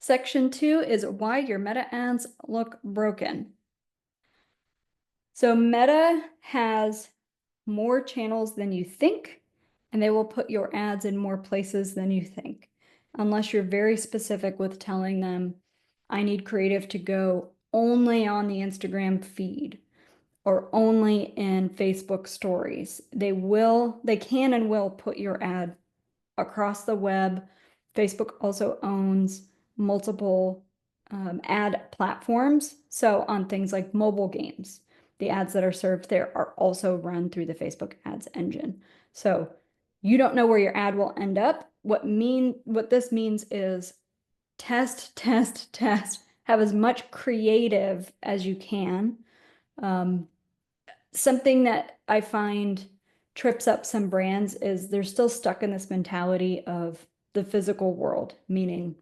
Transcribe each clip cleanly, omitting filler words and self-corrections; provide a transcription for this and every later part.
Section 2 is why your meta ads look broken. So Meta has more channels than you think, and they will put your ads in more places than you think, unless you're very specific with telling them, I need creative to go only on the Instagram feed or only in Facebook stories. They can and will put your ad across the web. Facebook also owns multiple ad platforms. So on things like mobile games, the ads that are served there are also run through the Facebook ads engine. So you don't know where your ad will end up. What this means is test, test, test, have as much creative as you can. Something that I find trips up some brands is they're still stuck in this mentality of the physical world, meaning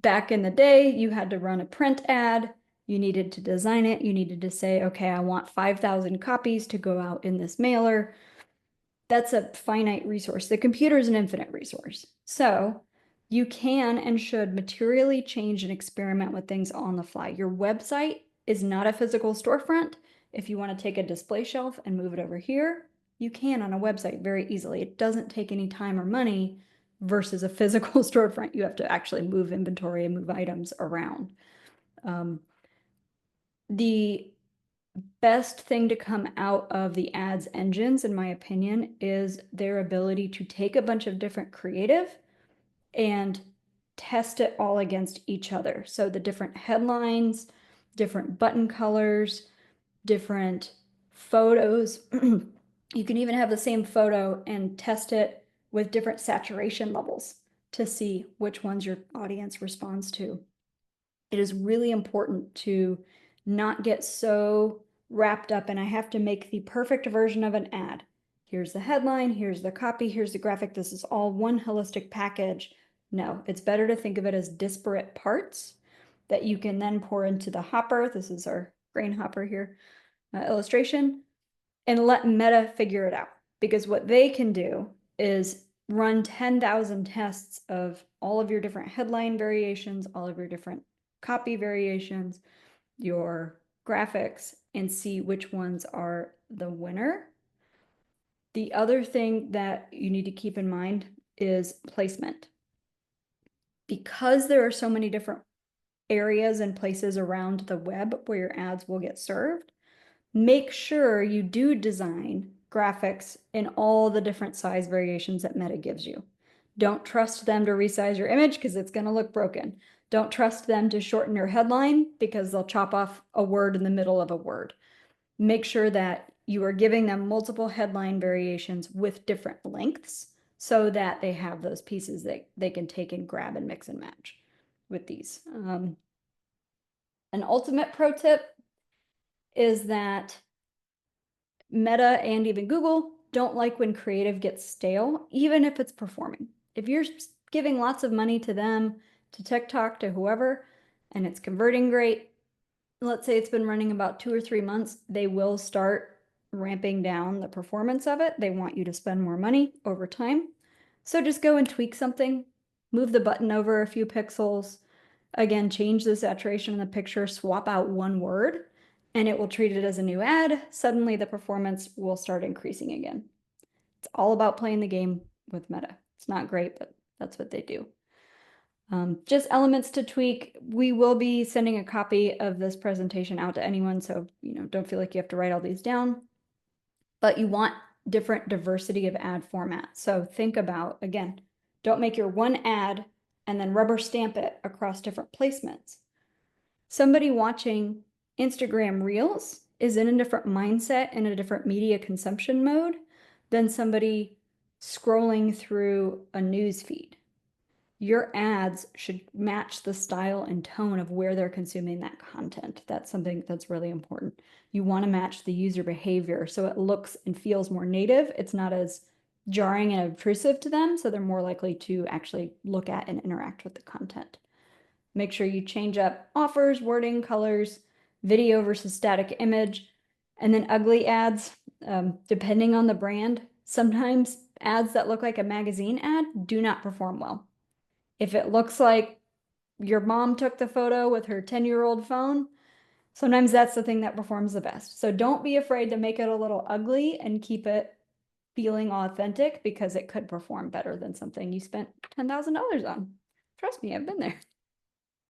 back in the day, you had to run a print ad, you needed to design it, you needed to say, okay, I want 5,000 copies to go out in this mailer. That's a finite resource. The computer is an infinite resource. So you can and should materially change and experiment with things on the fly. Your website is not a physical storefront. If you want to take a display shelf and move it over here, you can on a website very easily. It doesn't take any time or money versus a physical storefront. You have to actually move inventory and move items around. The best thing to come out of the ads engines, in my opinion, is their ability to take a bunch of different creative and test it all against each other. So the different headlines, different button colors, different photos. You can even have the same photo and test it with different saturation levels to see which ones your audience responds to. It is really important to not get so wrapped up and I have to make the perfect version of an ad. Here's the headline, here's the copy, here's the graphic. This is all one holistic package. No, it's better to think of it as disparate parts that you can then pour into the hopper. This is our grain hopper here illustration, and let Meta figure it out. Because what they can do is run 10,000 tests of all of your different headline variations, all of your different copy variations, your graphics, and see which ones are the winner. The other thing that you need to keep in mind is placement. Because there are so many different areas and places around the web where your ads will get served, make sure you do design graphics in all the different size variations that Meta gives you. Don't trust them to resize your image because it's going to look broken. Don't trust them to shorten your headline because they'll chop off a word in the middle of a word. Make sure that you are giving them multiple headline variations with different lengths so that they have those pieces that they can take and grab and mix and match with these. An ultimate pro tip is that Meta and even Google don't like when creative gets stale, even if it's performing. If you're giving lots of money to them, to TikTok, to whoever, and it's converting great, let's say it's been running about 2 or 3 months, they will start ramping down the performance of it. They want you to spend more money over time. So just go and tweak something, move the button over a few pixels, again, change the saturation in the picture, swap out one word, and it will treat it as a new ad. Suddenly the performance will start increasing again. It's all about playing the game with Meta. It's not great, but that's what they do. Just elements to tweak. We will be sending a copy of this presentation out to anyone, so don't feel like you have to write all these down. But you want different diversity of ad formats. So think about, again, don't make your one ad and then rubber stamp it across different placements. Somebody watching Instagram Reels is in a different mindset, in a different media consumption mode than somebody scrolling through a news feed. Your ads should match the style and tone of where they're consuming that content. That's something that's really important. You want to match the user behavior so it looks and feels more native. It's not as jarring and obtrusive to them, so they're more likely to actually look at and interact with the content. Make sure you change up offers, wording, colors, video versus static image, and then ugly ads, depending on the brand. Sometimes ads that look like a magazine ad do not perform well. If it looks like your mom took the photo with her 10-year-old phone, sometimes that's the thing that performs the best. So don't be afraid to make it a little ugly and keep it feeling authentic, because it could perform better than something you spent $10,000 on. Trust me, I've been there.